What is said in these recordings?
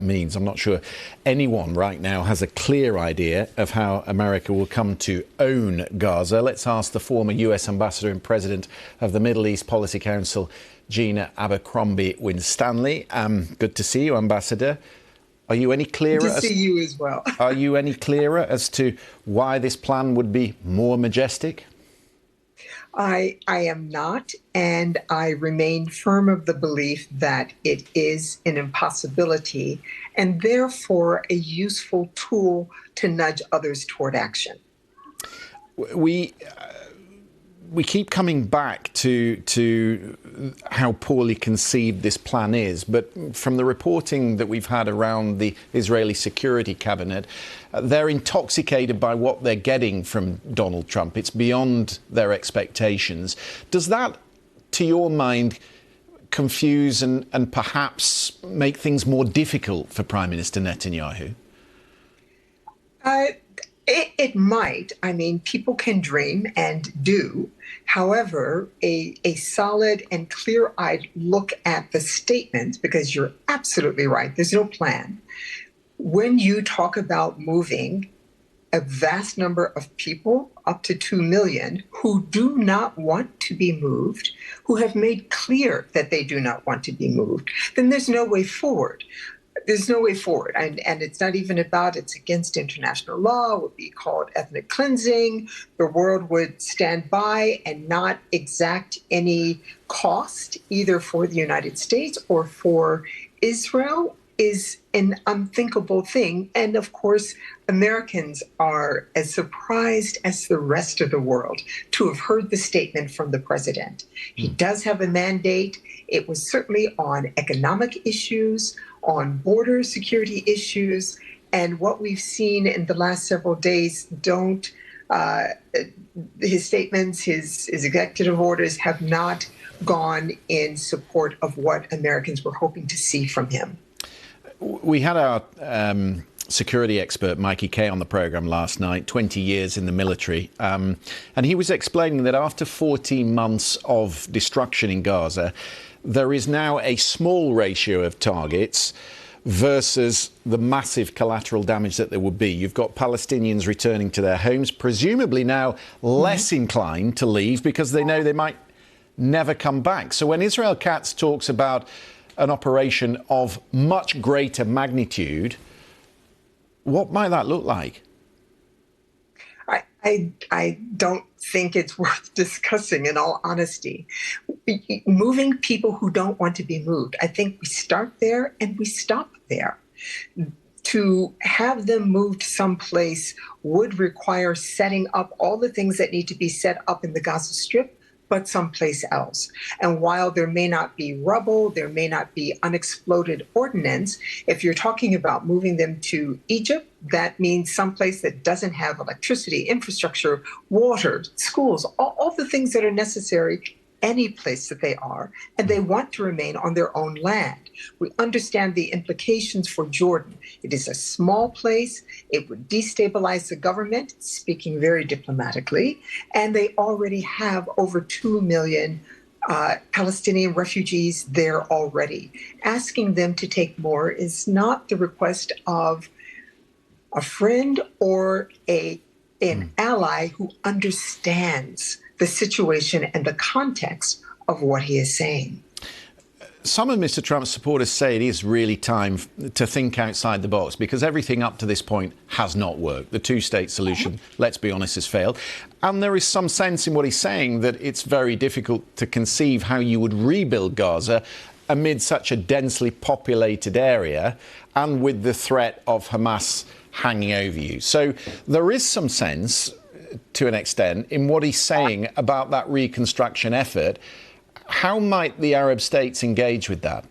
means. I'm not sure anyone right now has a clear idea of how America will come to own Gaza. Let's ask the former US ambassador and president of the Middle East Policy Council, Gina Abercrombie-Winstanley. Good to see you, Ambassador. Are you any clearer? Good to see you as well. Are you any clearer as to why this plan would be more majestic? I am not, and I remain firm of the belief that it is an impossibility and therefore a useful tool to nudge others toward action. We keep coming back to how poorly conceived this plan is, but from the reporting that we've had around the Israeli Security Cabinet, they're intoxicated by what they're getting from Donald Trump. It's beyond their expectations. Does that, to your mind, confuse and perhaps make things more difficult for Prime Minister Netanyahu? It might. I mean, people can dream and do. However, a solid and clear-eyed look at the statements, because you're absolutely right, there's no plan. When you talk about moving a vast number of people, up to 2 million, who do not want to be moved, who have made clear that they do not want to be moved, then there's no way forward. There's no way forward. And it's not even about it's against international law. It would be called ethnic cleansing. The world would stand by and not exact any cost either for the United States or for Israel is an unthinkable thing. And of course, Americans are as surprised as the rest of the world to have heard the statement from the president. He does have a mandate. It was certainly on economic issues, on border security issues, and what we've seen in the last several days his statements, his executive orders have not gone in support of what Americans were hoping to see from him. We had our security expert, Mikey Kay, on the programme last night, 20 years in the military. And he was explaining that after 14 months of destruction in Gaza, there is now a small ratio of targets versus the massive collateral damage that there would be. You've got Palestinians returning to their homes, presumably now less inclined to leave because they know they might never come back. So when Israel Katz talks about an operation of much greater magnitude, what might that look like? I don't think it's worth discussing, in all honesty. Moving people who don't want to be moved, I think we start there and we stop there. To have them moved someplace would require setting up all the things that need to be set up in the Gaza Strip, but someplace else. And while there may not be rubble, there may not be unexploded ordnance, if you're talking about moving them to Egypt, that means someplace that doesn't have electricity, infrastructure, water, schools, all the things that are necessary any place that they are, and they want to remain on their own land. We understand the implications for Jordan. It is a small place. It would destabilize the government, speaking very diplomatically, and they already have over 2 million Palestinian refugees there already. Asking them to take more is not the request of a friend or an ally who understands the situation and the context of what he is saying. Some of Mr. Trump's supporters say it is really time to think outside the box because everything up to this point has not worked. The two-state solution, let's be honest, has failed. And there is some sense in what he's saying that it's very difficult to conceive how you would rebuild Gaza amid such a densely populated area and with the threat of Hamas hanging over you. So there is some sense, to an extent, in what he's saying about that reconstruction effort. How might the Arab states engage with that?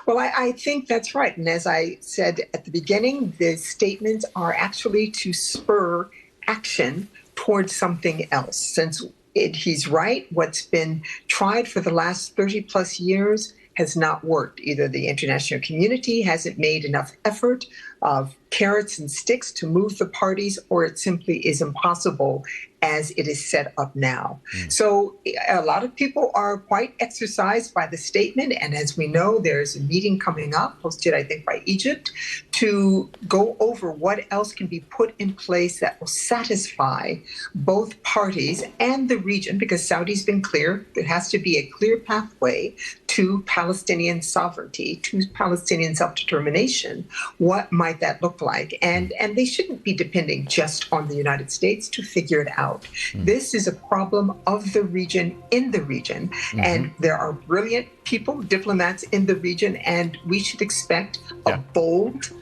Well, I think that's right. And as I said at the beginning, the statements are actually to spur action towards something else. Since he's right, what's been tried for the last 30 plus years has not worked. Either the international community hasn't made enough effort of carrots and sticks to move the parties, or it simply is impossible as it is set up now. So a lot of people are quite exercised by the statement. And as we know, there's a meeting coming up, hosted, I think, by Egypt, to go over what else can be put in place that will satisfy both parties and the region, because Saudi's been clear there has to be a clear pathway to Palestinian sovereignty, to Palestinian self-determination. What might that look like? And they shouldn't be depending just on the United States to figure it out. This is a problem of the region, in the region. And there are brilliant people, diplomats in the region, and we should expect a bold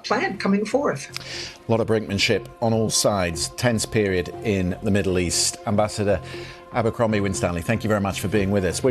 plan coming forth. A lot of brinkmanship on all sides. Tense period in the Middle East. Ambassador Abercrombie-Winstanley, thank you very much for being with us. We're going to